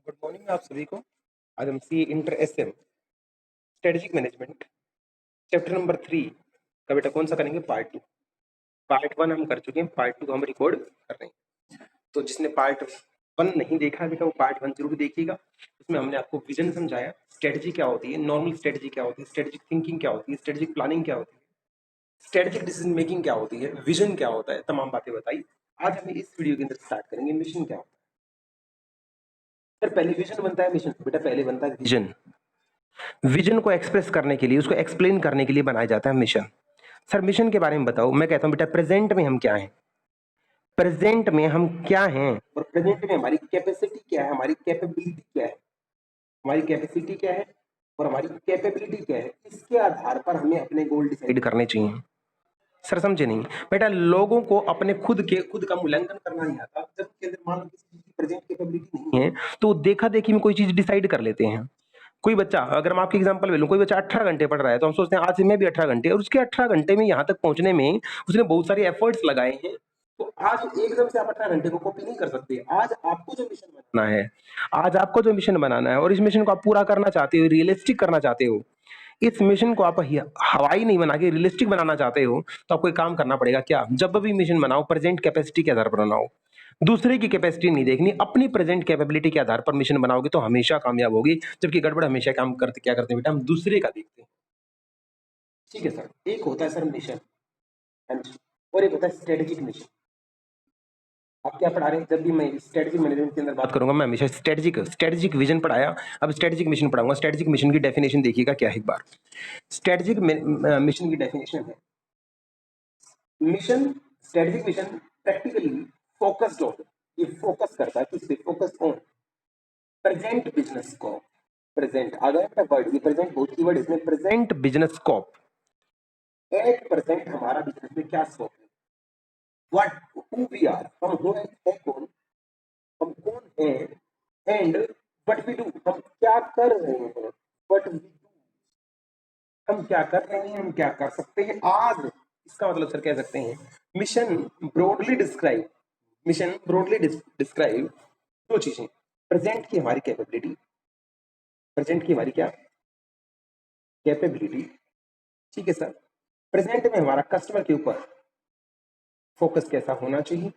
Good morning आप सभी को। आज हम C inter S M strategic management chapter number 3 का बेटा कौन सा करेंगे? पार्ट 2। पार्ट 1 हम कर चुके हैं, पार्ट 2 हम रिकॉर्ड कर रहे हैं। तो जिसने पार्ट 1 नहीं देखा बेटा वो पार्ट 1 जरूर देखिएगा। उसमें हमने आपको विजन समझाया, स्ट्रेटेजी क्या होती है, नॉर्मल स्ट्रेटेजी क्या होती है, स्ट्रेटेजिक थिंकिंग क्या होती है, स्ट्रेटेजिक प्लानिंग क्या होती है, स्ट्रेटेजिक डिसीजन मेकिंग क्या होती है, विजन क्या होता है, तमाम बातें बताई। आज हमें इस वीडियो के अंदर स्टार्ट करेंगे मिशन क्या होता है। सर पहले विजन बनता है मिशन? बेटा पहले बनता है विजन। विजन को एक्सप्रेस करने के लिए, उसको एक्सप्लेन करने के लिए बनाया जाता है मिशन। सर मिशन के बारे में बताओ। मैं कहता हूं बेटा प्रेजेंट में हम क्या हैं, प्रेजेंट में हम क्या हैं और प्रेजेंट में हमारी कैपेसिटी क्या है, हमारी कैपेबिलिटी क्या है, हमारी कैपेसिटी क्या है और हमारी कैपेबिलिटी क्या है। इसके आधार पर हमें अपने गोल डिसाइड करने चाहिए। सर समझे नहीं बेटा? लोगों को अपने खुद का मूल्यांकन करना नहीं आता। जब उसके अंदर मान लो किसी चीज की प्रेजेंट कैपेबिलिटी नहीं है तो देखा देखी में कोई चीज डिसाइड कर लेते हैं। कोई बच्चा, अगर मैं आपकी एग्जांपल ले लूं, कोई बच्चा 18 घंटे पढ़ रहा है तो हम सोचते हैं आज से मैं भी 18 घंटे, और उसके 18 घंटे में यहां तक पहुंचने में उसने बहुत सारे एफर्ट्स लगाए हैं। तो आज एकदम से आप 18 घंटे को कॉपी नहीं कर सकते। आज आपको जो मिशन बनाना है, आज आपको जो मिशन बनाना है और इस मिशन को आप पूरा करना चाहते हो, रियलिस्टिक करना चाहते हो, इस मिशन को आप हवाई नहीं बना के रियलिस्टिक बनाना चाहते हो, तो आपको एक काम करना पड़ेगा। क्या? जब भी मिशन बनाओ प्रेजेंट कैपेसिटी के आधार पर बनाओ। दूसरे की कैपेसिटी नहीं देखनी, अपनी प्रेजेंट कैपेबिलिटी के आधार पर मिशन बनाओगे तो हमेशा कामयाब होगी। जबकि गड़बड़ हमेशा काम करते क्या करते हैं बेटा? हम दूसरे का देखते हैं। ठीक है सर। एक होता है सर मिशन और एक होता है स्ट्रेटेजिक मिशन। आप क्या पढ़ा रहे हैं? जब भी मैं स्ट्रेटेजिक मैनेजमेंट के अंदर बात करूंगा मैं हमेशा स्ट्रेटेजिक विजन पढ़ाया, अब स्ट्रेटेजिक मिशन पढ़ाऊंगा। स्ट्रेटेजिक मिशन की डेफिनेशन देखिएगा क्या है एक बार। स्ट्रेटेजिक मिशन की डेफिनेशन है, mission, strategic mission practically focused on, ये फोकस करता है किस पे? Focus on present business scope. Present आ गया बेटा वर्ड, ये प्रेजेंट बहुत की वर्ड, इसमें present business scope. At present हमारा बिजनेस में क्या स्कोप है, व्हाट हु वी आर, हम है कौन, हम कौन हैं, एंड व्हाट वी डू, हम क्या कर रहे हैं, व्हाट वी डू, हम क्या कर रहे हैं, हम क्या कर सकते हैं आज। इसका मतलब सर कह सकते हैं mission broadly describe, mission broadly describe दो चीजें, प्रेजेंट की हमारी कैपेबिलिटी, प्रेजेंट की हमारी क्या कैपेबिलिटी, ठीक है सर। प्रेजेंट में हमारा कस्टमर के ऊपर फोकस कैसा होना चाहिए,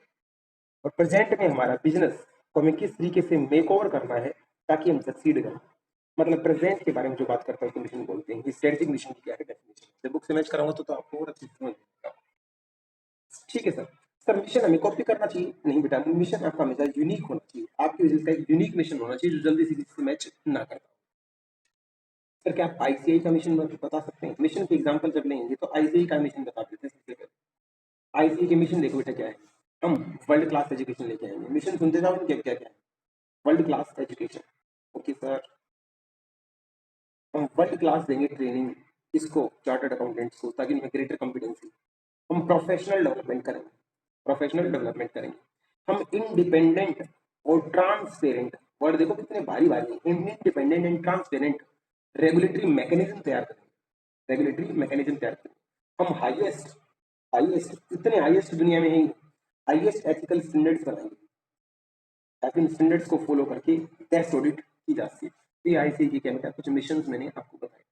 और प्रेजेंट में हमारा बिजनेस को हमें किस तरीके से मेक ओवर करना है ताकि हम सक्सीड करें। मतलब प्रेजेंट के बारे में जो बात करता है उसको मिशन बोलते हैं। स्ट्रेटेजिक मिशन की क्या है डेफिनेशन, जब बुक से मैच कराऊंगा तो आपको और अच्छी समझ आएगा। ठीक है सर। सर मिशन हमें कॉपी करना चाहिए? नहीं बेटा, मिशन आपका हमेशा यूनिक होना चाहिए। आपके बिजनेस का एक यूनिक मिशन होना चाहिए जो जल्दी से किसी से मैच ना करता। सर क्या आप आईसीआई का मिशन बता सकते हैं? मिशन के एग्जांपल जब लेंगे तो आईसीआई का मिशन बता देते हैं सबसे पहले। आईसीआई के मिशन देखो बेटा क्या है, हम वर्ल्ड क्लास एजुकेशन लेके आएंगे। मिशन सुनते जाओ क्या क्या क्या है, world class education. Okay sir, हम वर्ल्ड क्लास देंगे ट्रेनिंग इसको, चार्टर्ड अकाउंटेंट्स को, ताकि उनमें ग्रेटर कॉम्पिटेंसी। हम प्रोफेशनल डेवलपमेंट करेंगे, प्रोफेशनल डेवलपमेंट करेंगे। हम इंडिपेंडेंट और ट्रांसपेरेंट, वर्ड देखो कितने भारी भारी है, independent and transparent regulatory mechanism तैयार करेंगे, रेगुलेटरी मैकेनिज्म तैयार करेंगे। हम हाईएस्ट हाईएस्ट इतने हाईएस्ट दुनिया में ही हाईएस्ट एथिकल स्टैंडर्ड्स बनाएंगे ताकि इन स्टैंडर्ड्स को फॉलो करके टेस्ट ऑडिट की जा सके। पीआईसी की क्या कुछ मिशन मैंने आपको बताया।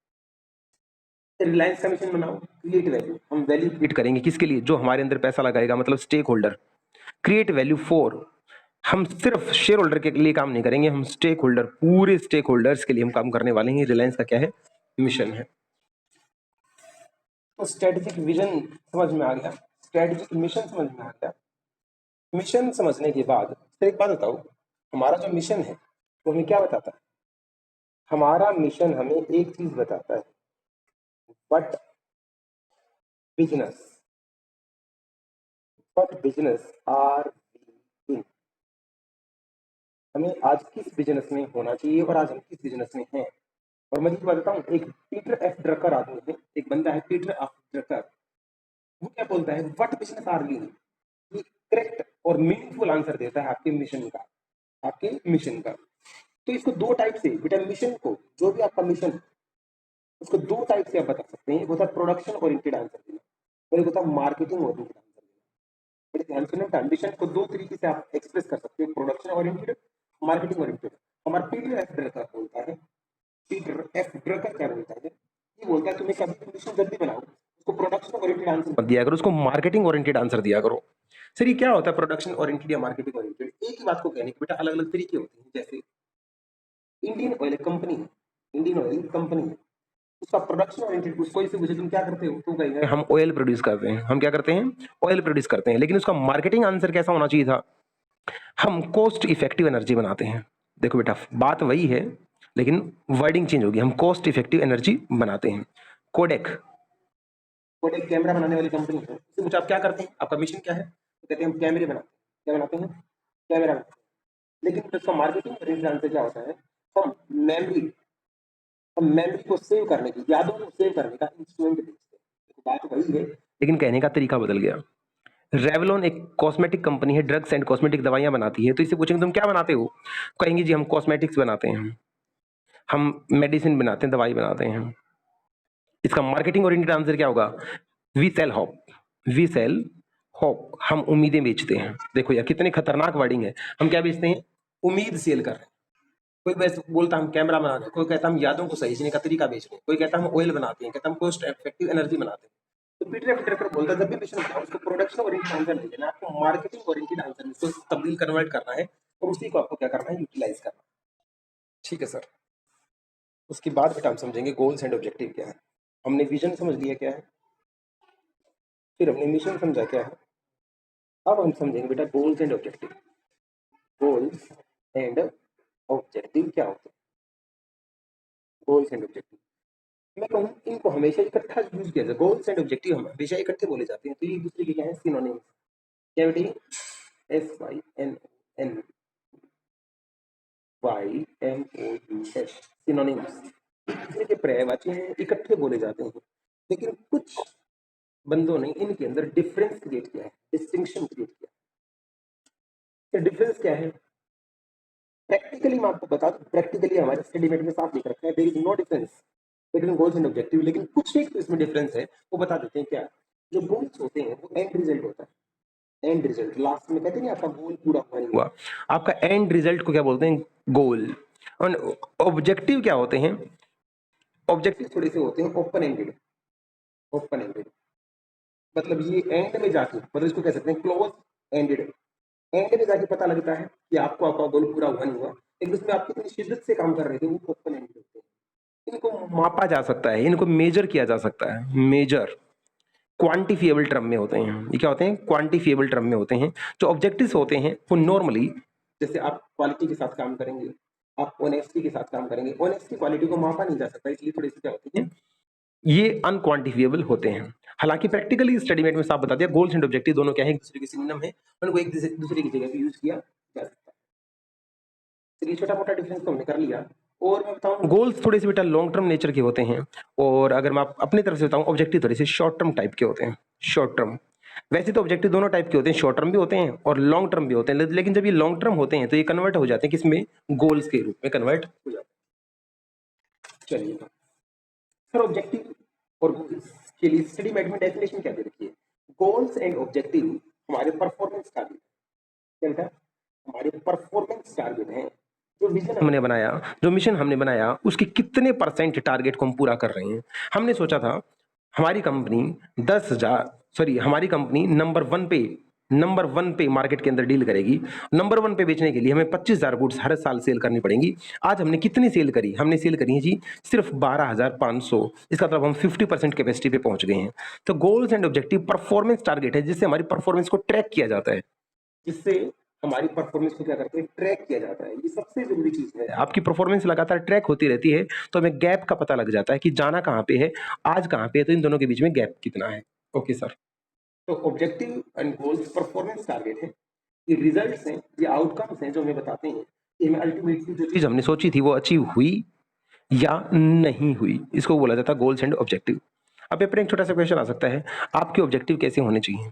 रिलायंस का मिशन बनाओ, क्रिएट वैल्यू। हम वैल्यू क्रिएट करेंगे किसके लिए? जो हमारे अंदर पैसा लगाएगा, मतलब stake holder. Create value for, हम सिर्फ शेयर होल्डर के लिए काम नहीं करेंगे, हम स्टेक होल्डर, पूरे स्टेक होल्डर्स के लिए हम काम करने वाले हैं। रिलायंस का क्या है? मिशन है। तो स्ट्रेटेजिक विजन समझ में आ गया, स्ट्रेटेजिक मिशन समझ में आ गया। मिशन समझने के बाद एक बात बताओ, हमारा जो मिशन है वो हमें क्या बताता है? हमारा मिशन हमें एक चीज बताता है, what business, what business are we in. हमें आज किस बिजनेस में होना चाहिए और आज हम किस बिजनेस में हैं। और मैं आपको बताता हूँ, एक पीटर एफ ड्रकर आदमी है, एक बंदा है पीटर एफ ड्रकर, वो क्या बोलता है, व्हाट बिजनेस आर वी इन। ये करेक्ट और मीनिंगफुल आंसर देता है आपके मिशन का, आपके मिशन का। तो इसको दो टाइप से बेटा, मिशन को, जो भी आपका मिशन है उसको दो टाइप से आप बता सकते हैं। एक होता है प्रोडक्शन ओरिएंटेड आंसर देना और एक होता है मार्केटिंग ओरिएंटेड आंसर देना। बड़े ध्यान से ना, मिशन को दो तरीके से आप एक्सप्रेस कर सकते हो, प्रोडक्शन ओरिएंटेड, मार्केटिंग ओरिएंटेड। हमारा पीटर एफ ड्रकर बोलता है, पीटर एफ ड्रकर क्या बोलता है, ये बोलता है तुम्हें कभी मिशन जब भी बनाओ उसको प्रोडक्शन ओरिएंटेड आंसर मत दिया करो, उसको मार्केटिंग ओरिएंटेड आंसर दिया करो। सर ये क्या होता है प्रोडक्शन ओरिएंटेड या मार्केटिंग ओरिएंटेड? एक ही बात को कहने के बेटा अलग अलग तरीके होते हैं। जैसे इंडियन ऑयल कंपनी है, इंडियन ऑयल कंपनी है, उसका प्रोडक्शन ओरिएंटेड, उसको इसे पूछे तुम क्या करते हो तो कहेंगे हम ऑयल प्रोड्यूस करते हैं। हम क्या करते हैं? ऑयल प्रोड्यूस करते हैं। लेकिन उसका मार्केटिंग आंसर कैसा होना चाहिए था? हम कोस्ट इफेक्टिव एनर्जी बनाते हैं। देखो बेटा बात वही है लेकिन वर्डिंग चेंज होगी। हम कोस्ट इफेक्टिव एनर्जी बनाते हैं। कोडेक, कोडेक कैमरा बनाने वाली कंपनी है, इससे पूछा आप क्या करते हैं, आपका मिशन क्या है, तो कहते हैं हम कैमरे बनाते हैं। क्या बनाते हैं? कैमरा बनाते हैं। लेकिन उसका मार्केटिंग ओरिएंटेड आंसर क्या होता है? हम मेमोरी को सेव करने की, यादों को सेव करने का इंस्ट्रूमेंट बेचते हैं। तो बात वही है लेकिन कहने का तरीका बदल गया। रेवलॉन एक कॉस्मेटिक कंपनी है, ड्रग्स एंड कॉस्मेटिक दवाइयां बनाती है। तो इससे पूछेंगे तुम क्या बनाते हो, कहेंगे जी हम कॉस्मेटिक्स बनाते हैं, हम मेडिसिन बनाते हैं, दवाई बनाते हैं। इसका मार्केटिंग ओरिएंटेड आंसर क्या होगा? We sell hope, we sell hope, हम उम्मीदें बेचते हैं। देखो यार कितनी खतरनाक वर्डिंग है। हम क्या बेचते हैं? उम्मीद सेल कर रहे हैं। कोई वैसे बोलता हम कैमरा बना रहे हैं, कोई कहता हम यादों को सहेजने का तरीका बेच रहे हैं, कोई कहता हम ऑयल बनाते हैं, कहता हम कोस्ट इफेक्टिव एनर्जी बनाते हैं। तो पीटर एफ ड्रकर बोलता है जब भी मिशन होता है उसको प्रोडक्शन ओरिएंटेड आंसर नहीं देना, आपको मार्केटिंग ओरिएंटेड आंसर में उसको तब्दील कन्वर्ट करना है और उसी को आपको क्या करना है? यूटिलाइज करना। ठीक है सर। उसके बाद बेटा हम समझेंगे गोल्स एंड ऑब्जेक्टिव क्या है। हमने विजन समझ लिया क्या है, फिर हमने मिशन समझा क्या है, अब हम समझेंगे बेटा goals and objective. Goals and objective क्या होते हैं? गोल्स एंड ऑब्जेक्टिव मैं कहूँ इनको हमेशा इकट्ठा यूज किया जाए। गोल्स एंड ऑब्जेक्टिव हम हमेशा इकट्ठे बोले जाते हैं, तो ये एक दूसरे के क्या है? सिनोनिम्स। क्या बेटी? SYNONYMOUS, सिनोनिम्स एक दूसरे के पर्यायवाची हैं, इकट्ठे बोले जाते हैं। लेकिन कुछ बंदों ने इनके अंदर डिफरेंस क्रिएट किया है, डिस्टिंक्शन क्रिएट किया। तो डिफरेंस क्या है? प्रैक्टिकली मैं आपको बता दूं, प्रैक्टिकली हमारे स्टडी मेट में साफ लिख रखा है there is no difference between goals and objective. लेकिन कुछ एक तो इसमें डिफरेंस है, वो बता देते हैं क्या। जो गोल्स होते हैं वो एंड रिजल्ट होता है, एंड रिजल्ट लास्ट में कहते हैं आपका गोल पूरा हुआ, आपका एंड रिजल्ट को क्या बोलते हैं? गोल। और ऑब्जेक्टिव क्या होते हैं? ऑब्जेक्टिव थोड़े से होते हैं ओपन एंडेड, ओपन एंडेड मतलब ये एंड में जाके, मतलब इसको कह सकते हैं क्लोज एंडेड। एंड में जाके पता लगता है कि आपको आपका गोल पूरा हुआ नहीं हुआ, लेकिन उसमें आप कितनी शिद्दत से काम कर रहे थे वो ओपन एंडेड होते हैं। इनको मापा जा सकता है, इनको मेजर किया जा सकता है। मेजर क्वांटिफिएबल टर्म में होते हैं। ये क्या होते हैं? क्वांटिफिएबल टर्म में होते हैं। जो ऑब्जेक्टिव्स होते हैं वो नॉर्मली, जैसे आप क्वालिटी के साथ काम करेंगे, आप ऑनेस्टी के साथ काम करेंगे, ऑनेस्टी क्वालिटी को मापा नहीं जा सकता, इसलिए थोड़ी सी क्या होती है, ये अनक्वांटिफिएबल होते हैं। हालांकि प्रैक्टिकली स्टडी मेट में साफ बता दिया गोल्स एंड ऑब्जेक्टिव दोनों क्या है? एक दूसरे के सिनोनिम है, उनको एक दूसरे की जगह पे यूज किया जा सकता है। चलिए छोटा मोटा डिफरेंस तो हमने कर लिया। और मैं बताऊं गोल्स थोड़े से बेटा लॉन्ग टर्म नेचर के होते हैं, और अगर मैं अपनी तरफ से बताऊं ऑब्जेक्टिव थोड़े से शॉर्ट टर्म टाइप के होते हैं। शॉर्ट टर्म, वैसे तो ऑब्जेक्टिव दोनों टाइप के होते हैं, शॉर्ट टर्म भी होते हैं और लॉन्ग टर्म भी होते हैं। लेकिन जब ये लॉन्ग टर्म होते हैं तो ये कन्वर्ट हो जाते हैं किसमें? गोल्स के रूप में कन्वर्ट हो जाते हैं। चलिए सर ऑब्जेक्टिव और गोल्स के लिए स्टडी मेट में डेफिनेशन क्या दे रखी है? गोल्स एंड ऑब्जेक्टिव हमारे परफॉर्मेंस टारगेट, क्या बेटा? हमारे परफॉर्मेंस टारगेट हैं। जो विजन हमने बनाया, जो मिशन हमने बनाया, उसके कितने परसेंट टारगेट को हम पूरा कर रहे हैं। हमने सोचा था हमारी कंपनी 10,000 हमारी कंपनी नंबर वन पे मार्केट के अंदर डील करेगी। नंबर वन पे बेचने के लिए हमें 25,000 गुड्स हर साल सेल करनी पड़ेंगी। आज हमने कितनी सेल करी? हमने सेल करी है जी सिर्फ 12,500। इसका मतलब हम 50% कैपेसिटी पे पहुंच गए हैं। तो goals and objective performance target है, जिससे हमारी परफॉर्मेंस को ट्रैक किया जाता है, जिससे हमारी परफॉर्मेंस को क्या करते हैं? ट्रैक किया जाता है। ये सबसे जरूरी चीज है। आपकी परफॉर्मेंस लगातार ट्रैक होती रहती है तो हमें गैप का पता लग जाता है कि जाना कहाँ पे है, आज कहाँ पे है, तो इन दोनों के बीच में गैप कितना है। Okay sir. तो objective and goals performance target है, ये रिजल्ट्स हैं, ये आउटकम्स हैं जो हमें बताते हैं कि हमें अल्टीमेटली जो चीज हमने सोची थी वो अचीव हुई या नहीं हुई। इसको बोला जाता है गोल्स एंड ऑब्जेक्टिव। अब पेपर एक छोटा सा क्वेश्चन आ सकता है, आपके ऑब्जेक्टिव कैसे होने चाहिए?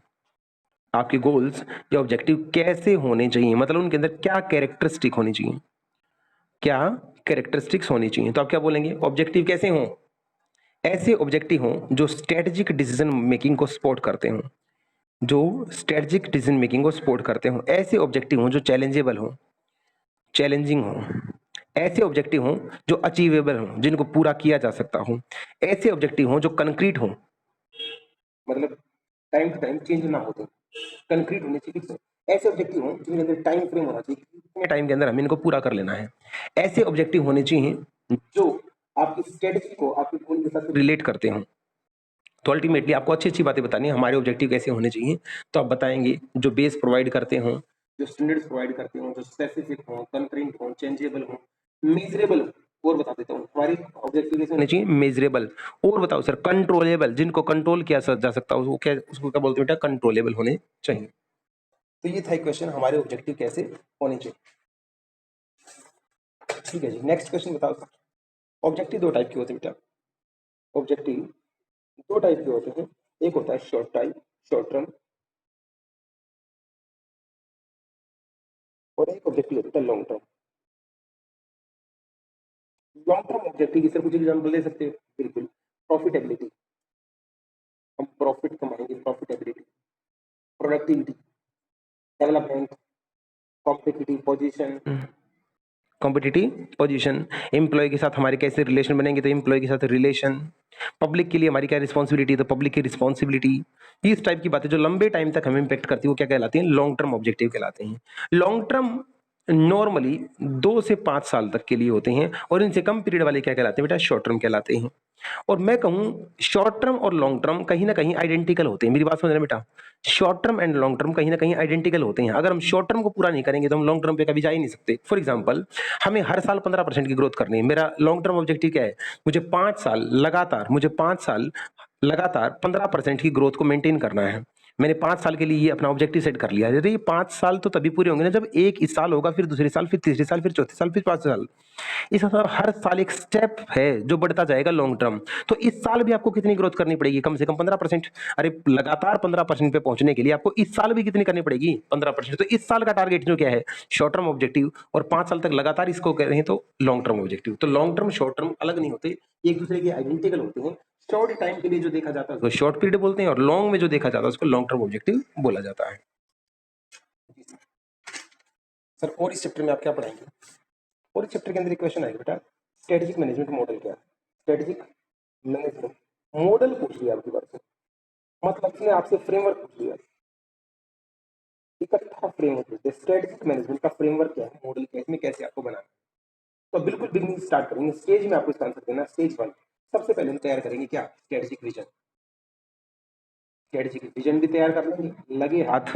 आपके गोल्स या ऑब्जेक्टिव कैसे होने चाहिए, मतलब उनके अंदर क्या कैरेक्टरिस्टिक होनी चाहिए, क्या कैरेक्टरिस्टिक्स होनी चाहिए? तो आप क्या बोलेंगे? ऑब्जेक्टिव कैसे हों? ऐसे ऑब्जेक्टिव हों जो स्ट्रेटेजिक डिसीजन मेकिंग को सपोर्ट करते हों, जो स्ट्रेटेजिक डिसीजन मेकिंग को सपोर्ट करते हों। ऐसे ऑब्जेक्टिव हों जो चैलेंजेबल हों, चैलेंजिंग हों, ऐसे ऑब्जेक्टिव हों जो अचीवेबल हों, जिनको पूरा किया जा सकता हो। ऐसे ऑब्जेक्टिव हों जो कंक्रीट हों, मतलब टाइम टू टाइम चेंज ना होते, कंक्रीट होने चाहिए, फिक्स। ऐसे ऑब्जेक्टिव हों जिनके अंदर टाइम फ्रेम होना चाहिए, कितने टाइम के अंदर हमें इनको पूरा कर लेना है। ऐसे ऑब्जेक्टिव होने चाहिए जो आपकी स्ट्रेटजी को आपके गोल के साथ रिलेट करते हों। तो अल्टीमेटली आपको अच्छी अच्छी बातें बतानी है, हमारे ऑब्जेक्टिव कैसे होने चाहिए। तो आप बताएंगे जो बेस प्रोवाइड करते हों, जो स्टैंडर्ड्स प्रोवाइड करते हों, जो स्पेसिफिक हों, कंकरेंट हों, चेंजेबल हों, मेजरेबल हो। और बता देता हूँ हमारी ऑब्जेक्टिव कैसे होने चाहिए, मेजरेबल। और बताओ सर कंट्रोलेबल, जिनको कंट्रोल किया जा सकता है, उसको क्या बोलते हैं बेटा, कंट्रोलेबल होने चाहिए। तो ये था क्वेश्चन, हमारे ऑब्जेक्टिव कैसे होने चाहिए। ठीक है जी, नेक्स्ट क्वेश्चन बताओ सर। ऑब्जेक्टिव दो टाइप के होते हैं बेटा, ऑब्जेक्टिव दो टाइप के होते हैं। एक होता है शॉर्ट टाइप, शॉर्ट टर्म, और एक ऑब्जेक्टिव होता है long term. Long term objective की सर कुछ एग्जांपल दे सकते हो? बिल्कुल, प्रॉफिटेबिलिटी, हम प्रॉफिट कमाएंगे, profitability, productivity, development, competitive position, competitive position, employ के साथ हमारे कैसे रिलेशन बनेंगे, तो एम्प्लॉय के साथ रिलेशन, पब्लिक के लिए हमारी क्या रिस्पॉन्सिबिलिटी, तो पब्लिक की रिस्पॉन्सिबिलिटी। इस टाइप की बातें जो लंबे टाइम तक हमें इम्पेक्ट करती है वो क्या कहलाती हैं, लॉन्ग टर्म ऑब्जेक्टिव कहलाते हैं। लॉन्ग टर्म नॉर्मली 2 से 5 साल तक के लिए होते हैं, और इनसे कम पीरियड वाले क्या कहलाते हैं बेटा, शॉर्ट टर्म कहलाते हैं। और मैं कहूं शॉर्ट टर्म और लॉन्ग टर्म कहीं ना कहीं आइडेंटिकल होते हैं, मेरी बात समझना बेटा। Short term and long term कहीं ना कहीं आइडेंटिकल होते हैं। अगर हम शॉर्ट टर्म को पूरा नहीं करेंगे तो हम लॉन्ग टर्म पे कभी जा ही नहीं सकते। फॉर एग्जांपल, हमें हर साल 15% की ग्रोथ करनी है, मेरा लॉन्ग टर्म ऑब्जेक्टिव क्या है, मुझे 5 साल लगातार 15% की ग्रोथ को मेंटेन करना है। मैंने 5 साल के लिए ये अपना ऑब्जेक्टिव सेट कर लिया है। ये 5 साल तो तभी पूरे होंगे ना जब एक इस साल होगा, फिर दूसरे साल, फिर तीसरे साल, फिर चौथे साल, फिर 5 साल। इस मतलब हर साल एक स्टेप है जो बढ़ता जाएगा लॉन्ग टर्म। तो इस साल भी आपको कितनी ग्रोथ करनी पड़ेगी, कम से कम 15%। अरे लगातार 15% पे पहुंचने के लिए आपको इस साल भी कितनी करनी पड़ेगी, 15%। तो इस साल का टारगेट जो क्या है, शॉर्ट टर्म ऑब्जेक्टिव, और 5 साल तक लगातार इसको कह रहे हैं तो लॉन्ग टर्म ऑब्जेक्टिव। तो लॉन्ग टर्म शॉर्ट टर्म अलग नहीं होते, एक दूसरे के आइडेंटिकल होते हैं। शॉर्ट टाइम के लिए जो देखा जाता है उसको शॉर्ट पीरियड बोलते हैं, और लॉन्ग में जो देखा जाता है उसको लॉन्ग टर्म ऑब्जेक्टिव बोला जाता है। सर और इस चैप्टर में आप क्या पढ़ाएंगे, और इस चैप्टर के अंदर एक क्वेश्चन आएगा बेटा, स्ट्रेटेजिक मैनेजमेंट मॉडल क्या है। स्ट्रेटेजिक मैनेजमेंट मॉडल पूछ लिया आपकी बात से, मतलब इसने आपसे फ्रेमवर्क पूछ लिया, इकट्ठा फ्रेमवर्क। स्ट्रेटेजिक मैनेजमेंट का फ्रेमवर्क क्या है, मॉडल क्या है, इसमें कैसे आपको बनाना है। तो बिल्कुल बिगिनिंग स्टार्ट करेंगे, स्टेज में आपको इसका आंसर देना। स्टेज 1, सबसे पहले हम तैयार करेंगे क्या, स्ट्रेटेजिक विजन। स्ट्रेटेजिक विजन भी तैयार कर लेंगे, लगे हाथ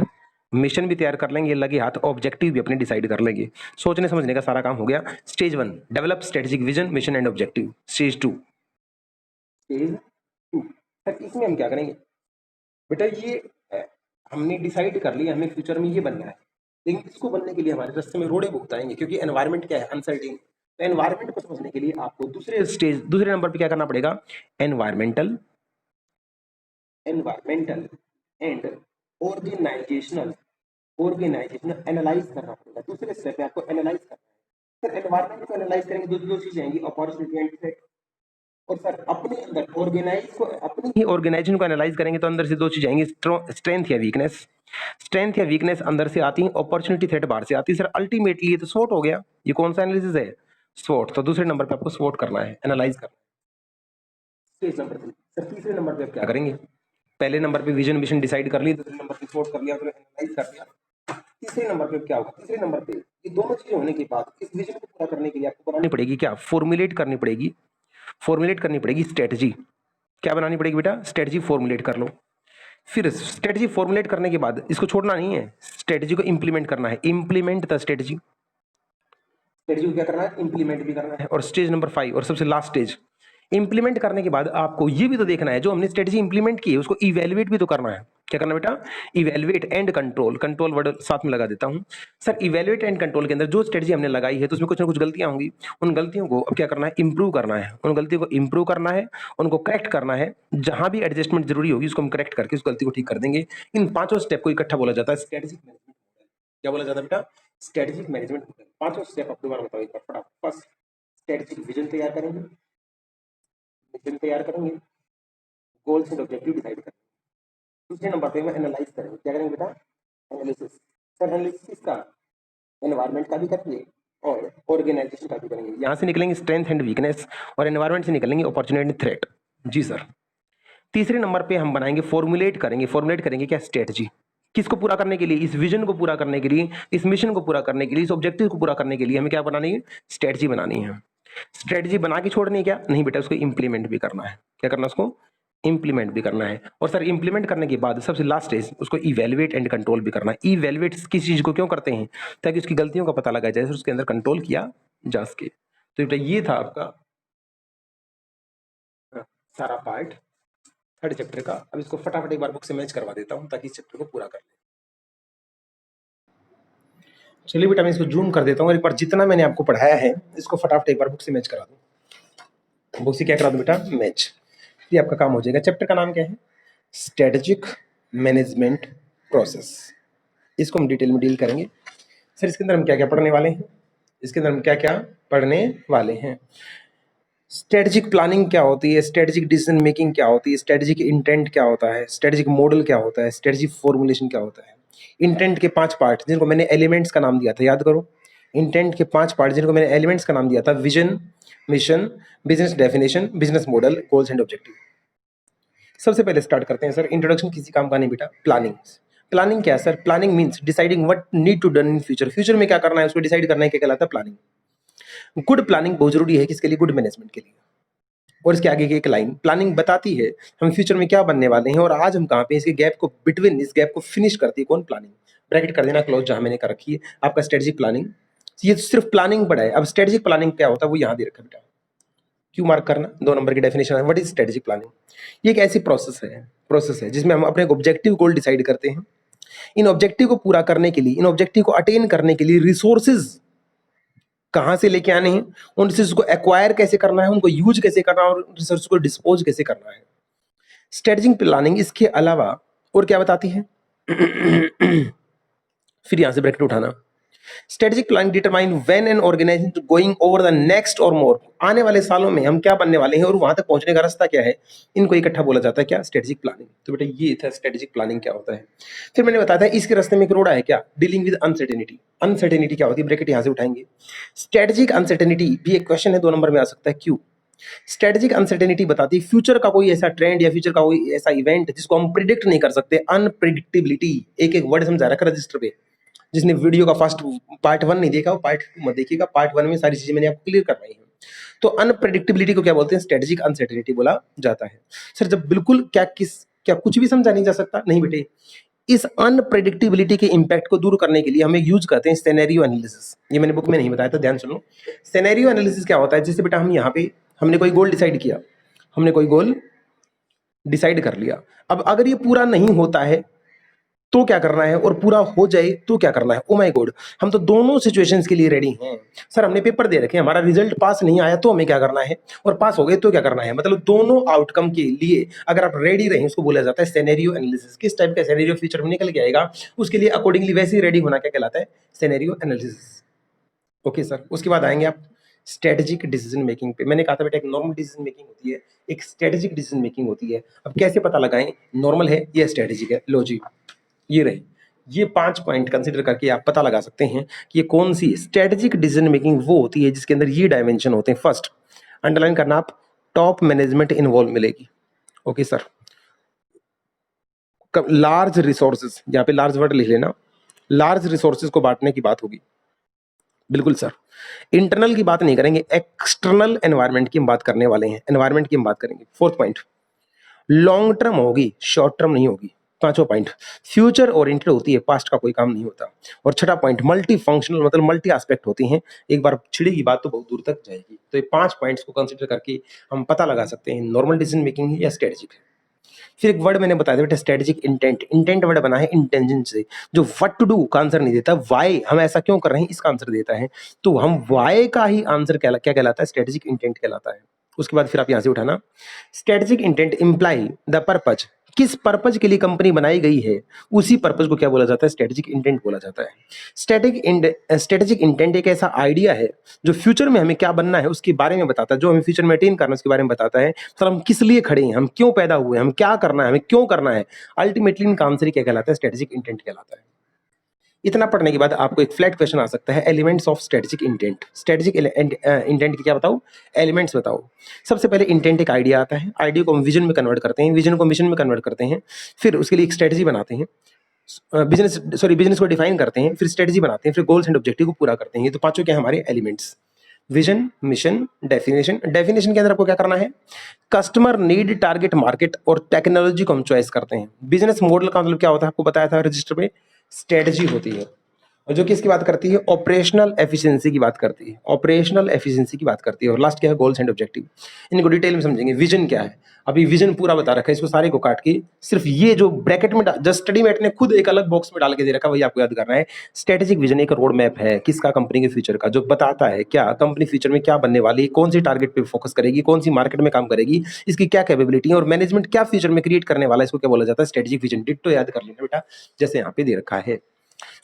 मिशन भी तैयार कर लेंगे, लगे हाथ ऑब्जेक्टिव भी अपने डिसाइड कर लेंगे। सोचने समझने का सारा काम हो गया। Stage 1 develop strategic vision, mission and objective. Stage 2, stage 2 sir इसमें हम क्या करेंगे बेटा, ये हमने डिसाइड कर लिया हमें फ्यूचर में ये बनना है, लेकिन इसको बनने के लिए हमारे रास्ते में रोड़े बहुत आएंगे, क्योंकि एनवायरनमेंट क्या है, अनसर्टेन। तो एनवायरनमेंट को समझने के लिए आपको दूसरे नंबर पे क्या करना पड़ेगा, एनवायरमेंटल एंड ऑर्गेनाइजेशनल एनालाइज करना पड़ेगा। दूसरे स्टेप पे आपको एनालाइज करना है। सर एनवायरनमेंट को एनालाइज करेंगे, दो चीजें आएंगी, अपॉर्चुनिटी एंड थ्रेट। और सर अपने अंदर अपनी ही ऑर्गेनाइजेशन को एनालाइज करेंगे तो अंदर से दो चीजें आएंगी, स्ट्रेंथ या वीकनेस। स्ट्रेंथ या वीकनेस अंदर से आती है, अपॉर्चुनिटी थ्रेट बाहर से आती है। सर अल्टीमेटली ये तो स्वॉट हो गया, ये कौन सा एनालिसिस है, स्वॉट। तो दूसरे नंबर पे आपको स्वॉट करना है, एनालाइज करना है। स्टेज नंबर 3 सर, तीसरे नंबर पे आप क्या करेंगे, पहले नंबर पे विजन मिशन डिसाइड कर लिया, दूसरे नंबर पे स्वॉट कर लिया, फिर एनालाइज कर लिया। तीसरे नंबर पे क्या होगा, तीसरे नंबर पे ये दोनों चीजें होने के बाद इस विजन को पूरा करने के लिए आपको बनानी पड़ेगी क्या, फॉर्मुलेट करनी पड़ेगी स्ट्रेटजी। क्या बनानी पड़ेगी बेटा, स्ट्रेटजी फॉर्मुलेट कर लो। फिर स्ट्रेटजी फॉर्मुलेट करने के बाद इसको छोड़ना नहीं है, स्ट्रेटजी को इंप्लीमेंट करना है, इंप्लीमेंट द स्ट्रेटजी। स्ट्रेटजी को क्या करना है, इंप्लीमेंट भी करना है। और स्टेज नंबर 5 और सबसे लास्ट स्टेज, इंप्लीमेंट करने के बाद आपको ये भी तो देखना है जो हमने स्ट्रेटजी इंप्लीमेंट की है उसको इवैल्यूएट भी तो करना है। क्या करना बेटा, evaluate and control, control word साथ में लगा देता हूं। सर इवैल्यूएट एंड कंट्रोल के अंदर जो स्ट्रेटजी हमने लगाई है तो उसमें कुछ ना कुछ गलतियां होंगी, उन गलतियों को अब क्या करना है, इंप्रूव करना है। उन गलतियों को इंप्रूव करना है, उनको करेक्ट करना है, जहां भी एडजस्टमेंट जरूरी होगी उसको हम करेक्ट करके उस गलती को ठीक कर देंगे। इन पांचों स्टेप को इकट्ठा बोला जाता है स्ट्रेटेजिक मैनेजमेंट। क्या बोला जाता है बेटा, स्ट्रेटेजिक मैनेजमेंट। पांचों स्टेप आप दोबारा बताओ एक बार फटाफट। फर्स्ट, स्ट्रेटेजिक विजन तैयार करेंगे, गोल्स एंड ऑब्जेक्टिव डिसाइड करेंगे। दूसरे नंबर पे हम एनालाइज करेंगे, क्या करेंगे बेटा, एनालिसिस। सर एनालिसिस का एनवायरनमेंट का भी करेंगे, और ऑर्गेनाइजेशन का भी करेंगे। यहाँ से निकलेंगे स्ट्रेंथ एंड वीकनेस, और एनवायरनमेंट से निकलेंगे अपॉर्चुनिटी थ्रेट। जी सर। तीसरे नंबर पे हम बनाएंगे फॉर्मुलेट करेंगे क्या, स्ट्रेटजी। किसको पूरा करने के लिए, इस विजन को पूरा करने के लिए, इस मिशन को पूरा करने के लिए, इस ऑब्जेक्टिव को पूरा करने के लिए हमें क्या बनानी है, स्ट्रेटजी बनानी है। स्ट्रेटजी बना के छोड़नी है क्या, नहीं बेटा, उसको इंप्लीमेंट भी करना है। क्या करना है, उसको इंप्लीमेंट भी करना है। और सर इंप्लीमेंट करने के बाद सबसे लास्ट स्टेज उसको इवेल्युएट एंड कंट्रोल भी करना है। इवेल्युएट किस चीज को क्यों करते हैं, ताकि उसकी गलतियों का पता लगाया जाए, उसके अंदर कंट्रोल किया जा सके। तो बेटा ये था आपका सारा पार्ट थर्ड चैप्टर का। अब इसको फटाफट एक बार बुक से मैच करवा देता हूँ ताकि इस चैप्टर को पूरा कर ले। चलिए बेटा मैं इसको जूम कर देता हूँ और एक बार जितना मैंने आपको पढ़ाया है इसको फटाफट एक बार बुक से मैच करा दूँ। बुक से क्या करा दूँ बेटा, मैच। ये आपका काम हो जाएगा। चैप्टर का नाम क्या है, स्ट्रेटेजिक मैनेजमेंट प्रोसेस। इसको हम डिटेल में डील करेंगे। सर इसके अंदर हम क्या क्या पढ़ने वाले हैं, इसके अंदर हम क्या क्या पढ़ने वाले हैं। स्ट्रेटेजिक प्लानिंग क्या होती है, स्ट्रेटेजिक डिसीजन मेकिंग क्या होती है, स्ट्रेटेजिक इंटेंट क्या होता है, स्ट्रेटेजिक मॉडल क्या होता है, स्ट्रेटेजिक फॉर्मुलेशन क्या होता है। इंटेंट के 5 पार्ट जिनको मैंने एलिमेंट्स का नाम दिया था, याद करो। इंटेंट के 5 पार्ट जिनको मैंने एलिमेंट्स का नाम दिया था, vision, mission, business definition, business model, goals and objective. सबसे पहले स्टार्ट करते हैं सर, इंट्रोडक्शन किसी काम का नहीं बेटा, प्लानिंग। प्लानिंग क्या है sir, planning means deciding what need to done in future. Future में क्या करना है उसको डिसाइड करना है, क्या कहलाता है प्लानिंग। गुड प्लानिंग बहुत जरूरी है, किसके लिए, गुड मैनेजमेंट के लिए। और इसके आगे की एक लाइन, प्लानिंग बताती है हम फ्यूचर में क्या बनने वाले हैं और आज हम कहाँ पे, इसके गैप को बिटवीन, इस गैप को फिनिश करती है कौन, प्लानिंग। ब्रैकेट कर देना क्लोज जहां मैंने कर रखी है आपका स्ट्रेटेजिक प्लानिंग। ये सिर्फ प्लानिंग पढ़ा है। अब स्ट्रेटेजिक प्लानिंग क्या होता है वो यहाँ दे रखा बेटा, क्यों मार्क करना, 2 नंबर की डेफिनेशन है, व्हाट इज स्ट्रेटेजिक प्लानिंग। ये एक ऐसी प्रोसेस है जिसमें हम अपने ऑब्जेक्टिव गोल डिसाइड करते हैं। इन ऑब्जेक्टिव को पूरा करने के लिए, इन ऑब्जेक्टिव को अटेन करने के लिए रिसोर्सेज कहां से लेके आने हैं, उन रिसोर्स को एक्वायर कैसे करना है, उनको यूज कैसे करना है और रिसोर्स को डिस्पोज कैसे करना है। स्ट्रेटेजिक प्लानिंग इसके अलावा और क्या बताती है फिर यहां से ब्रैकेट उठाना। Strategic planning determine when an organisation going over the next और मोर, आने वाले सालों में हम क्या बनने वाले हैं और वहां तक पहुंचने का रास्ता क्या है, इनको इकट्ठा बोला जाता है क्या, स्ट्रेटेजिक प्लानिंग। तो बेटा ये था स्ट्रेटेजिक प्लानिंग क्या होता है। फिर मैंने बताया था इसके रास्ते में एक रोड़ा है क्या, डीलिंग विद अनसर्टेनिटी। अनसर्टेनिटी क्या होती है, ब्रैकेट यहां से उठाएंगे। स्ट्रेटेजिक अनसर्टेनिटी भी एक क्वेश्चन है, 2 नंबर में आ सकता है, क्यों। स्ट्रेटेजिक अनसर्टेनिटी बताती है फ्यूचर का कोई ऐसा ट्रेंड या फ्यूचर का कोई ऐसा इवेंट जिसको हम प्रिडिक्ट नहीं कर सकते, अनप्रिडिक्टेबिलिटी। एक एक वर्ड समझा रखा रजिस्टर पे। जिसने वीडियो का फर्स्ट पार्ट 1 नहीं देखा वो पार्ट 2 मत देखिएगा, पार्ट 1 में सारी चीजें मैंने आपको क्लियर करवाई है। तो अनप्रेडिक्टेबिलिटी को क्या बोलते हैं, स्ट्रेटेजिक अनसर्टेनिटी बोला जाता है। सर जब बिल्कुल क्या कुछ भी समझा नहीं जा सकता, नहीं बेटे, इस अनप्रेडिक्टेबिलिटी के इंपैक्ट को दूर करने के लिए हम एक यूज करते हैं सिनेरियो एनालिसिस। ये मैंने बुक में नहीं बताया था, ध्यान सुनो। सिनेरियो एनालिसिस क्या होता है, जैसे बेटा हम यहाँ पे हमने कोई गोल डिसाइड किया, हमने कोई गोल डिसाइड कर लिया। अब अगर ये पूरा नहीं होता है तो क्या करना है, और पूरा हो जाए तो क्या करना है। ओ माय गॉड, हम तो दोनों सिचुएशंस के लिए रेडी हैं। सर हमने पेपर दे रखे, हमारा रिजल्ट पास नहीं आया तो हमें क्या करना है, और पास हो गए तो क्या करना है। मतलब दोनों आउटकम के लिए अगर आप रेडी रहें, उसको बोला जाता है सिनेरियो एनालिसिस। किस टाइप का सिनेरियो फ्यूचर में निकल के आएगा उसके लिए अकॉर्डिंगली वैसे ही रेडी होना क्या कहलाता है, सिनेरियो एनालिसिस। ओके सर, उसके बाद आएंगे आप स्ट्रेटेजिक डिसीजन मेकिंग पे। मैंने कहा था बेटा एक नॉर्मल डिसीजन मेकिंग होती है, एक स्ट्रेटेजिक डिसीजन मेकिंग होती है। अब कैसे पता लगाएं नॉर्मल है या स्ट्रेटेजिक है, लो जी ये रहे, ये 5 पॉइंट कंसीडर करके आप पता लगा सकते हैं कि ये कौन सी स्ट्रेटेजिक डिसीजन मेकिंग वो होती है जिसके अंदर ये डायमेंशन होते हैं। फर्स्ट अंडरलाइन करना आप, टॉप मैनेजमेंट इन्वॉल्व मिलेगी। ओके सर, लार्ज रिसोर्सेज, यहाँ पे लार्ज वर्ड लिख लेना, लार्ज रिसोर्सेज को बांटने की बात होगी। बिल्कुल सर, इंटरनल की बात नहीं करेंगे, एक्सटर्नल एनवायरनमेंट की हम बात करने वाले हैं, एनवायरनमेंट की हम बात करेंगे। फोर्थ पॉइंट, लॉन्ग टर्म होगी, शॉर्ट टर्म नहीं होगी। पांचवा पॉइंट, फ्यूचर ओरिएंटेड होती है, पास्ट का कोई काम नहीं होता। और छठा पॉइंट, मल्टी फंक्शनल, मतलब मल्टी एस्पेक्ट होती हैं। एक बार छिड़ेगी बात तो बहुत दूर तक जाएगी। तो ये 5 पॉइंट्स को कंसीडर करके हम पता लगा सकते हैं नॉर्मल डिसीजन मेकिंग है या स्ट्रेटेजिक है। फिर एक वर्ड मैंने बताया था बेटा, स्ट्रेटेजिक इंटेंट। इंटेंट वर्ड बना है इंटेंशन से, जो व्हाट टू डू का आंसर नहीं देता, व्हाई हम ऐसा क्यों कर रहे हैं इसका आंसर देता है। क्या हम व्हाई का ही आंसर क्या कहलाता है, स्ट्रेटेजिक इंटेंट कहलाता है। उसके बाद फिर आप यहां से उठाना, strategic intent imply the purpose, किस पर्पज के लिए कंपनी बनाई गई है उसी पर्पज को क्या बोला जाता है, स्ट्रेटेजिक इंटेंट बोला जाता है। स्ट्रेटेजिक इंटेंट एक ऐसा आइडिया है जो फ्यूचर में हमें क्या बनना है उसके बारे में बताता है, जो हमें फ्यूचर में अटेन करना है उसके बारे में बताता है। सर हम किस लिए खड़े हैं, हम क्यों पैदा हुए, हम क्या करना है, हमें क्यों करना है, अल्टीमेटली इनका आंसर क्या कहलाता है, स्ट्रेटेजिक इंटेंट कहलाता है। इतना पढ़ने के बाद आपको एक फ्लैट क्वेश्चन आ सकता है, elements of strategic intent. Strategic intent की क्या बताओ, एलिमेंट्स बताओ। सबसे पहले इंटेंट एक आइडिया आता है, आइडिया को हम विजन में कन्वर्ट करते हैं, विजन को मिशन में कन्वर्ट करते हैं, फिर उसके लिए एक स्ट्रेटेजी बनाते हैं, बिजनेस को डिफाइन करते हैं, फिर स्ट्रेटेजी बनाते हैं, फिर गोल्स एंड ऑब्जेक्टिव को पूरा करते हैं। ये तो पांचों क्या हमारे elements, vision, mission, definition. Definition के अंदर आपको क्या करना है, कस्टमर नीड, टारगेट मार्केट और टेक्नोलॉजी को हम चॉइस करते हैं। बिजनेस मॉडल का मतलब क्या होता है, आपको बताया था रजिस्टर में, स्ट्रेटजी होती है, और जो कि इसकी बात करती है ऑपरेशनल एफिशिएंसी की बात करती है, ऑपरेशनल एफिशिएंसी की बात करती है। और लास्ट क्या है, गोल्स एंड ऑब्जेक्टिव। इनको डिटेल में समझेंगे। विजन क्या है, अभी विजन पूरा बता रखा है, इसको सारे को काट के सिर्फ ये जो ब्रैकेट में जस्ट स्टडी मेट ने खुद एक अलग बॉक्स में डाल के दे रखा है, वही आपको याद करना है। स्ट्रेटेजिक विजन एक रोड मैप है, किसका, कंपनी के फ्यूचर का, जो बताता है क्या कंपनी फ्यूचर में क्या बनने वाली है, कौन सी टारगेट पे फोकस करेगी, कौन सी मार्केट में काम करेगी, इसकी क्या कैपेबिलिटी है, और मैनेजमेंट क्या फ्यूचर में क्रिएट करने वाला है, इसको क्या बोला जाता है, स्ट्रेटेजिक विजन। डिट्टो याद कर लेना बेटा, जैसे यहाँ पे दे रखा है।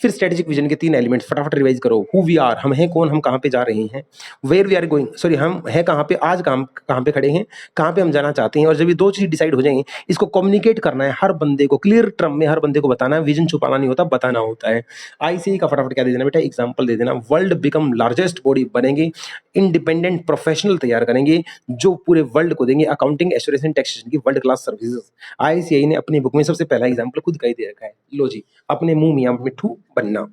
फिर स्ट्रेटेजिक विजन के 3 एलिमेंट्स फटाफट रिवाइज करो। हु वी आर, हम हैं कौन, हम कहाँ पे जा रहे हैं। Where we are going, sorry हम हैं कहाँ पे, आज कहाँ पे खड़े हैं, कहाँ पे हम जाना चाहते हैं। और जब ये 2 चीज डिसाइड हो जाएंगे, इसको कम्युनिकेट करना है हर बंदे को, क्लियर टर्म में हर बंदे को बताना है। विजन छुपाना नहीं होता, बताना होता है। आईसीआई का फटाफट क्या दे देना बेटा, एग्जाम्पल दे देना। वर्ल्ड बिकम लार्जेस्ट बॉडी बनेंगे, इंडिपेंडेंट प्रोफेशनल तैयार करेंगे जो पूरे वर्ल्ड को देंगे अकाउंटिंग, एश्योरेंस एंड टैक्सेशन की वर्ल्ड क्लास सर्विसेज। आईसीआई ने अपनी बुक में सबसे पहला एग्जाम्पल खुद का ही दे रखा है। लो जी, अपने मुंह मियां मिट्ठू बनना।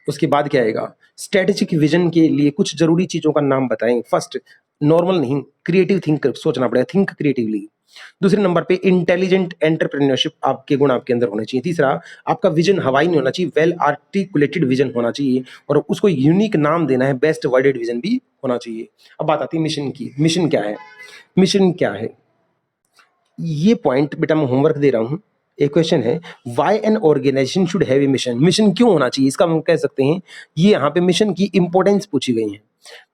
उसके बाद क्या आएगा, स्ट्रेटेजिक विजन के लिए कुछ जरूरी चीजों का नाम बताएं। फर्स्ट, नॉर्मल नहीं, क्रिएटिव थिंक सोचना पड़ेगा, थिंक क्रिएटिवली। दूसरे नंबर पे इंटेलिजेंट एंटरप्रेन्योरशिप आपके गुण आपके अंदर होने चाहिए। तीसरा, आपका विजन हवाई नहीं होना चाहिए, वेल आर्टिकुलेटेड विजन होना चाहिए, और उसको यूनिक नाम देना है, बेस्ट वर्डेड विजन भी होना चाहिए। अब बात आती है मिशन की। मिशन क्या है, मिशन क्या है, ये पॉइंट बेटा मैं होमवर्क दे रहा हूं। एक क्वेश्चन है, why an organisation should have a mission. Mission क्यों होना चाहिए, इसका हम कह सकते हैं, ये यहाँ पे मिशन की इंपॉर्टेंस पूछी गई है।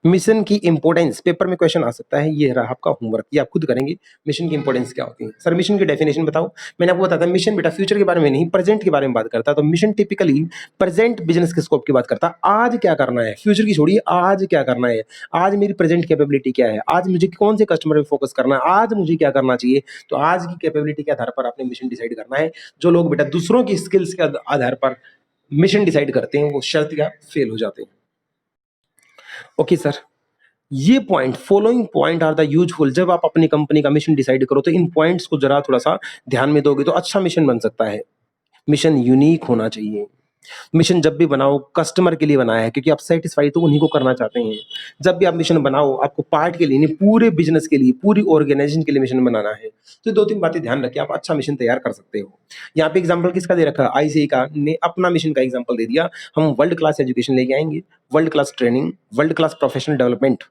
मिशन की इंपॉर्टेंस पेपर में क्वेश्चन आ सकता है, ये रहा आपका होमवर्क, ये आप खुद करेंगे। मिशन की इंपॉर्टेंस क्या होती है, सर मिशन की डेफिनेशन बताओ। मैंने आपको बताया था मिशन बेटा फ्यूचर के बारे में नहीं, प्रेजेंट के बारे में बात करता है। तो मिशन टिपिकली प्रेजेंट बिजनेस के स्कोप की बात करता है, आज क्या करना है, फ्यूचर की छोड़िए, आज क्या करना है, आज मेरी प्रेजेंट कैपेबिलिटी क्या है, आज मुझे कौन से कस्टमर पे फोकस करना है, आज मुझे क्या करना चाहिए। तो आज की कैपेबिलिटी के आधार पर आपने मिशन डिसाइड करना है। जो लोग बेटा दूसरों की स्किल्स के आधार पर मिशन डिसाइड करते हैं, वो शर्त या फेल हो जाते हैं। ओके सर, ये point, following point are the useful. जब आप अपनी कंपनी का मिशन डिसाइड करो तो इन पॉइंट्स को जरा थोड़ा सा ध्यान में दोगे तो अच्छा मिशन बन सकता है। मिशन यूनिक होना चाहिए। मिशन जब भी बनाओ कस्टमर के लिए बनाया है, क्योंकि आप सेटिस्फाई तो उन्हीं को करना चाहते हैं। जब भी आप मिशन बनाओ आपको पार्ट के लिए नहीं, पूरे बिजनेस के लिए, पूरी ऑर्गेनाइजेशन के लिए मिशन बनाना है। तो 2-3 बातें ध्यान रखिए, आप अच्छा मिशन तैयार कर सकते हो। यहाँ पे एग्जांपल किसका दे रखा है, आईसीआई का ने अपना मिशन का एग्जांपल दे दिया। हम वर्ल्ड क्लास एजुकेशन लेके आएंगे, world class training, world class professional development,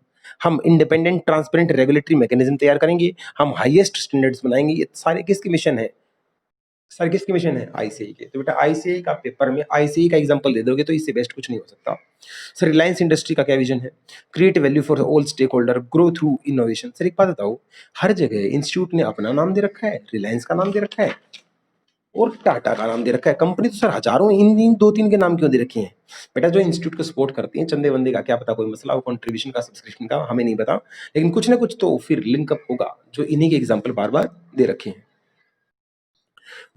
हम इंडिपेंडेंट ट्रांसपेरेंट रेगुलेटरी मैकेनिज्म तैयार करेंगे, हम हाईएस्ट स्टैंडर्ड्स बनाएंगे। ये सारे किसके मिशन है, सर किसकी मिशन है, आईसीआई के। तो बेटा आईसीआई का पेपर में आईसीआई का एग्जांपल दे दोगे तो इससे बेस्ट कुछ नहीं हो सकता। सर रिलायंस इंडस्ट्री का क्या विजन है, create value for all stake holder, grow through innovation. Sir एक बात बताओ, हर जगह इंस्टीट्यूट ने अपना नाम दे रखा है, रिलायंस का नाम दे रखा है और टाटा का नाम दे रखा है। कंपनी तो सर हजारों, इन 2-3 के नाम क्यों दे रखे हैं। बेटा जो इंस्टीट्यूट को सपोर्ट करती है, चंदे वंदे का क्या पता कोई मसला हो, कंट्रीब्यूशन का, सब्सक्रिप्शन का, हमें नहीं पता, लेकिन कुछ ना कुछ तो फिर लिंकअप होगा जो इन्हीं के एग्जाम्पल बार बार दे रखे हैं।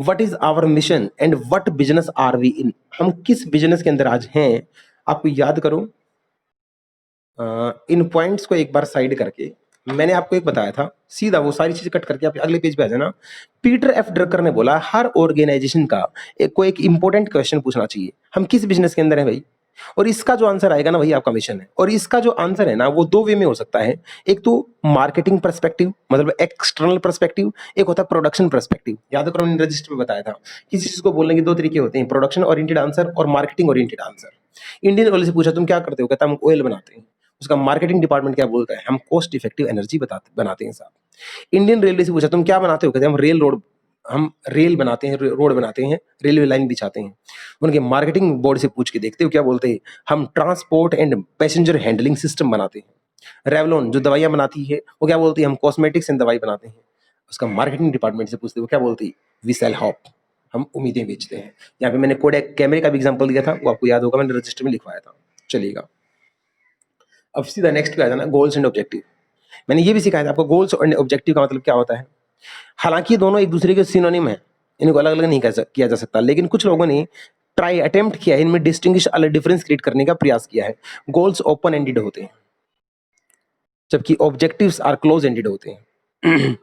What is our mission and what business are we in, हम किस बिजनेस के अंदर आज हैं, आपको याद करो। इन पॉइंट्स को एक बार साइड करके मैंने आपको एक बताया था, सीधा वो सारी चीजें कट करके आप अगले पेज पे आ जाना। पीटर एफ ड्रकर ने बोला हर ऑर्गेनाइजेशन का एक इंपॉर्टेंट क्वेश्चन पूछना चाहिए, हम किस बिजनेस के अंदर हैं भाई, और इसका जो आंसर आएगा ना वही आपका मिशन है। और इसका जो आंसर है ना वो 2 वे में हो सकता है, एक तो मार्केटिंग पर्सपेक्टिव मतलब एक्सटर्नल पर्सपेक्टिव, एक होता है प्रोडक्शन पर्सपेक्टिव। याद करो मैंने रजिस्टर में बताया था, किसी चीज को बोलने के 2 तरीके होते हैं, प्रोडक्शन ओरिएंटेड आंसर और marketing oriented answer. Indian oil से पूछा तुम क्या करते हो, कहता हम ऑयल बनाते हैं, उसका मार्केटिंग डिपार्टमेंट क्या बोलता है, हम कॉस्ट इफेक्टिव एनर्जी बनाते हैं साहब। इंडियन रेलवे से पूछा तुम क्या बनाते हो, कहते हैं हम रेल बनाते हैं, रोड बनाते हैं, रेलवे लाइन बिछाते हैं। उनके मार्केटिंग बोर्ड से पूछ के देखते हो क्या बोलते हैं, हम transport and passenger handling system बनाते हैं। रेवलॉन जो दवाइयां बनाती है वो क्या बोलती है, हम कॉस्मेटिक्स एंड दवाई बनाते हैं। उसका मार्केटिंग डिपार्टमेंट से पूछते हो क्या बोलती है, वी सेल हॉप, हम उम्मीदें बेचते हैं। यहाँ पे मैंने कोडेक कैमरे का भी एग्जांपल दिया था, वो आपको याद होगा, मैंने रजिस्टर में लिखवाया था। चलिएगा अब सीधा नेक्स्ट पे आ जाना, गोल्स एंड ऑब्जेक्टिव। मैंने ये भी सिखाया था आपको, गोल्स एंड ऑब्जेक्टिव का मतलब क्या होता है। हालांकि ये दोनों एक दूसरे के सिनोनिम है, इनको अलग अलग नहीं किया जा सकता, लेकिन कुछ लोगों ने ट्राई अटेम्प्ट किया है, इनमें डिस्टिंग्विश अलग डिफरेंस क्रिएट करने का प्रयास किया है। गोल्स ओपन एंडेड होते हैं जबकि ऑब्जेक्टिव्स आर क्लोज एंडेड होते हैं।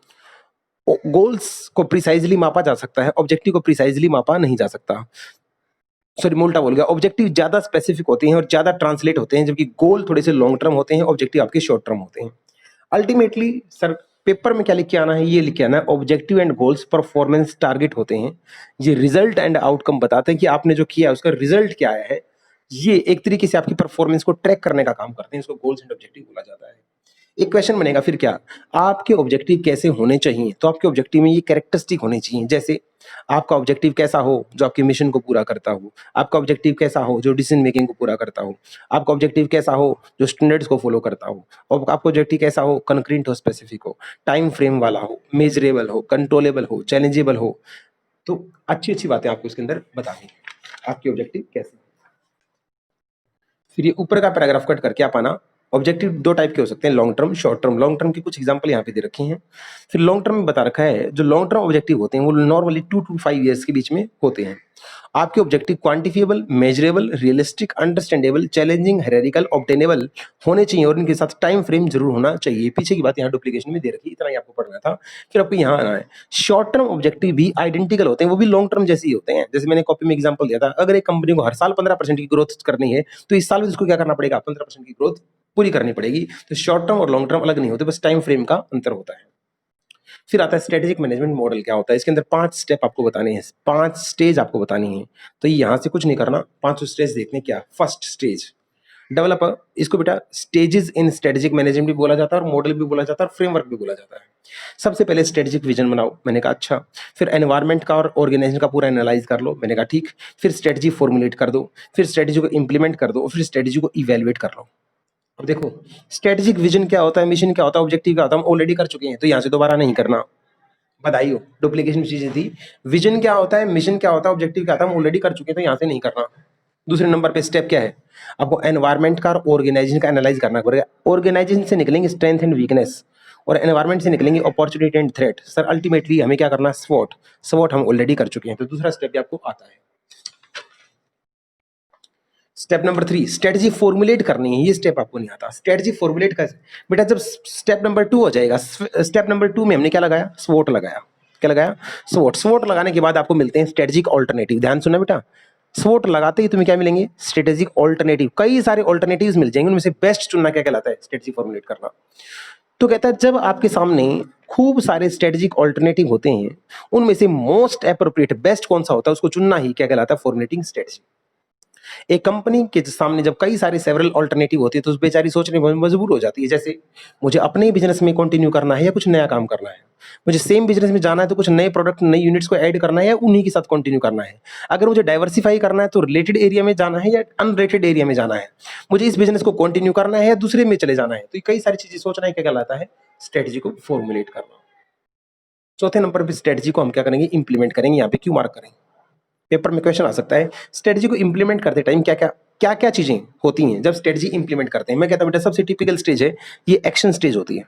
गोल्स को प्रिसाइजली मापा जा सकता है, ऑब्जेक्टिव को प्रिसाइजली मापा नहीं जा सकता। सॉरी, मैं उल्टा बोल गया, ऑब्जेक्टिव ज्यादा स्पेसिफिक होते हैं और ज्यादा ट्रांसलेट होते हैं, जबकि गोल थोड़े से लॉन्ग टर्म होते हैं, ऑब्जेक्टिव आपके शॉर्ट टर्म होते हैं। अल्टीमेटली सर पेपर में क्या लिख के आना है, ये लिख के आना है objective and goals performance target होते हैं। ये रिजल्ट एंड आउटकम बताते हैं कि आपने जो किया उसका रिजल्ट क्या आया है। ये एक तरीके से आपकी परफॉर्मेंस को ट्रैक करने का काम करते हैं, इसको गोल्स एंड ऑब्जेक्टिव बोला जाता है। एक क्वेश्चन बनेगा फिर क्या, आपके ऑब्जेक्टिव कैसे होने चाहिए, तो आपके ऑब्जेक्टिव में ये कैरेक्टरिस्टिक होने चाहिए। जैसे आपका ऑब्जेक्टिव कैसा हो जो आपके मिशन को पूरा करता हो, आपका ऑब्जेक्टिव कैसा हो जो डिसीजन मेकिंग को पूरा करता हो, आपका ऑब्जेक्टिव कैसा हो जो स्टैंडर्ड्स को फॉलो करता हो, और आपका ऑब्जेक्टिव कैसा हो कंक्रीट हो, स्पेसिफिक हो, टाइम फ्रेम वाला हो, मेजरेबल हो, कंट्रोलेबल हो, चैलेंजेबल हो। तो अच्छी अच्छी बातें आपको इसके अंदर बतानी आपके ऑब्जेक्टिव कैसे। फिर ये ऊपर का पैराग्राफ कट करके आप आना, ऑब्जेक्टिव दो टाइप के हो सकते हैं, long term, short term. Long term की कुछ एग्जांपल यहाँ पे दे रखे हैं। फिर लॉन्ग टर्म में बता रखा है जो लॉन्ग टर्म ऑब्जेक्टिव होते हैं वो नॉर्मली 2 to 5 ईयर्स के बीच में होते हैं। आपके objective quantifiable, measurable, realistic, understandable, challenging, hierarchical, obtainable होने चाहिए और इनके साथ टाइम फ्रेम जरूर होना चाहिए। पीछे की बात यहाँ डुप्लीकेशन में दे रखी है, इतना ही आपको पढ़ना था। फिर आपको यहाँ आना है, शॉर्ट टर्म ऑब्जेक्टिव भी आइडेंटिकल होते हैं, वो भी लॉन्ग टर्म जैसे ही होते हैं। जैसे मैंने कॉपी में एग्जाम्पल दिया था, अगर एक कंपनी को हर साल 15% की ग्रोथ करनी है तो इस साल में उसको क्या करना पड़ेगा, 15% की ग्रोथ पूरी करनी पड़ेगी। तो शॉर्ट टर्म और लॉन्ग टर्म अलग नहीं होते, बस टाइम फ्रेम का अंतर होता है। फिर आता है स्ट्रेटेजिक मैनेजमेंट मॉडल क्या होता है। इसके अंदर 5 स्टेप आपको बताने हैं, 5 स्टेज आपको बतानी है। तो यहाँ से कुछ नहीं करना, 5 स्टेज देखने क्या। फर्स्ट स्टेज डेवलपर, इसको बेटा स्टेजेस इन स्ट्रेटेजिक मैनेजमेंट भी बोला जाता है और मॉडल भी बोला जाता है और फ्रेमवर्क भी बोला जाता है। सबसे पहले स्ट्रेटेजिक विजन बनाओ, मैंने कहा अच्छा। फिर एनवायरनमेंट का और ऑर्गेनाइजेशन का पूरा एनालाइज कर लो, मैंने कहा ठीक। फिर स्ट्रेटेजी फॉर्मुलेट कर दो, फिर स्ट्रेटेजी को इंप्लीमेंट कर दो और फिर स्ट्रेटेजी को इवेलुएट कर लो। अब देखो स्ट्रेटेजिक विजन क्या होता है, मिशन क्या होता है, ऑब्जेक्टिव क्या होता है, हम ऑलरेडी कर चुके हैं, तो यहाँ से दोबारा नहीं करना। बधाई हो, डुप्लीकेशन चीजें थी। विजन क्या होता है, मिशन क्या होता है, ऑब्जेक्टिव क्या होता है, हम ऑलरेडी कर चुके हैं, तो यहाँ से नहीं करना। दूसरे नंबर पे स्टेप क्या है, आपको एनवायरनमेंट का और ऑर्गेनाइजेशन का एनालाइज करना पड़ेगा। ऑर्गेनाइजेशन से निकलेंगे स्ट्रेंथ एंड वीकनेस और एनवायरनमेंट से निकलेंगे opportunity and threat. Sir ultimately हमें क्या करना है, स्वॉट। स्वॉट हम ऑलरेडी कर चुके हैं, तो दूसरा स्टेप भी आपको आता है। स्टेप नंबर 3 स्ट्रेटजी फॉर्मुलेट करनी है, ये स्टेप आपको नहीं आता। स्ट्रेटजी फॉर्मुलेट कैसे बेटा, जब स्टेप नंबर 2 हो जाएगा, स्टेप नंबर 2 में हमने क्या लगाया, स्वॉट लगाया। क्या लगाया, स्वॉट। स्वॉट लगाने के बाद आपको मिलते हैं स्ट्रेटेजिक ऑल्टरनेटिव। ध्यान सुनना बेटा, स्वॉट लगाते ही तुम्हें क्या मिलेंगे, स्ट्रेटेजिक ऑल्टरनेटिव। कई सारे ऑल्टरनेटिव्स मिल जाएंगे, उनमें से बेस्ट चुनना क्या कहलाता है, स्ट्रेटजी फॉर्मुलेट करना। तो कहता है जब आपके सामने खूब सारे स्ट्रेटेजिक ऑल्टरनेटिव होते हैं, उनमें से मोस्ट एप्रोप्रिएट बेस्ट कौन सा होता है, उसको चुनना ही क्या कहलाता है, फॉर्मुलेटिंग स्ट्रेटजी। एक कंपनी के सामने जब कई सारे सेवरल ऑल्टरनेटिव होती है तो उस बेचारी सोचने में मजबूर हो जाती है। जैसे मुझे अपने ही बिजनेस में कंटिन्यू करना है या कुछ नया काम करना है, मुझे सेम बिजनेस में जाना है तो कुछ नए प्रोडक्ट, नई यूनिट्स को ऐड करना है या उन्हीं के साथ कंटिन्यू करना है। अगर मुझे डाइवर्सिफाई करना है तो रिलेटेड एरिया में जाना है या अनरिलेटेड एरिया में जाना है, मुझे इस बिजनेस को कंटिन्यू करना है या दूसरे में चले जाना है। तो कई सारी चीजें सोचना है, क्या कहलाता है, स्ट्रेटजी को फॉर्मुलेट करना। चौथे नंबर पर स्ट्रेटजी को हम क्या करेंगे, इंप्लीमेंट करेंगे। यहाँ पे क्यों मार्क करेंगे, पेपर में क्वेश्चन आ सकता है। स्ट्रेटजी को इंप्लीमेंट करते टाइम क्या क्या चीजें होती हैं जब स्ट्रेटजी इंप्लीमेंट करते हैं। मैं कहता हूं बेटा सबसे टिपिकल स्टेज है ये एक्शन स्टेज होती है।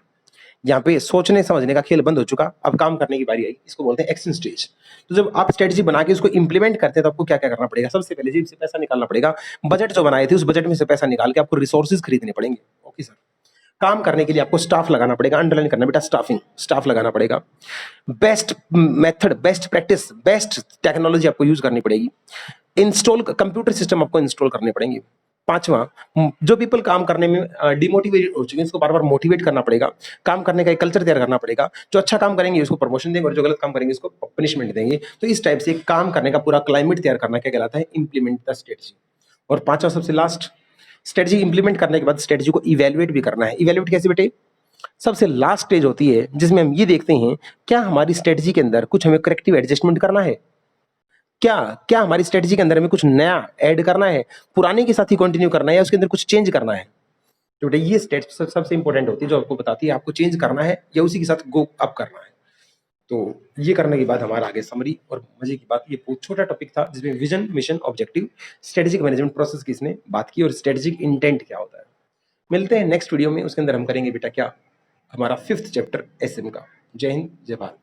यहाँ पे सोचने समझने का खेल बंद हो चुका, अब काम करने की बारी आई, इसको बोलते हैं एक्शन स्टेज। तो जब आप स्ट्रेटजी बना के उसको इंप्लीमेंट करते हैं तो आपको क्या क्या करना पड़ेगा, सबसे पहले जेब से पैसा निकालना पड़ेगा। बजट जो बनाए थे उस बजट में से पैसा निकाल के आपको रिसोर्सेज खरीदने पड़ेंगे। ओके सर, काम करने के लिए आपको स्टाफ लगाना पड़ेगा, अंडरलाइन करना बेटा स्टाफिंग, स्टाफ लगाना पड़ेगा। Best method, best practice, best technology आपको यूज करनी पड़ेगी। इंस्टॉल कंप्यूटर सिस्टम आपको इंस्टॉल करने पड़ेंगे। पांचवा, जो पीपल काम करने में डिमोटिवेटेड हो चुके हैं इसको बार बार मोटिवेट करना पड़ेगा। काम करने का एक कल्चर तैयार करना पड़ेगा। जो अच्छा काम करेंगे उसको प्रमोशन देंगे और जो गलत काम करेंगे उसको पनिशमेंट देंगे। तो इस टाइप से काम करने का पूरा क्लाइमेट तैयार करना क्या कहलाता है, इंप्लीमेंट द स्ट्रेटजी। और पांचवा सबसे लास्ट, स्ट्रेटजी इंप्लीमेंट करने के बाद स्ट्रेटजी को इवेल्युएट भी करना है। इवेल्युएट कैसे बेटे, सबसे लास्ट स्टेज होती है जिसमें हम ये देखते हैं क्या हमारी स्ट्रेटजी के अंदर कुछ हमें करेक्टिव एडजस्टमेंट करना है, क्या क्या हमारी स्ट्रेटजी के अंदर हमें कुछ नया ऐड करना है, पुराने के साथ ही कंटिन्यू करना है या उसके अंदर कुछ चेंज करना है। तो बेटा ये स्टेज सबसे इंपॉर्टेंट होती है जो आपको बताती है आपको चेंज करना है या उसी के साथ गो अप करना है। तो ये करने के बाद हमारा आगे समरी और मजे की बात, ये बहुत छोटा टॉपिक था जिसमें vision, mission, objective, strategic management process की इसने बात की और स्ट्रेटेजिक इंटेंट क्या होता है। मिलते हैं नेक्स्ट वीडियो में, उसके अंदर हम करेंगे बेटा क्या, हमारा 5th चैप्टर एसएम का। जय हिंद, जय भारत।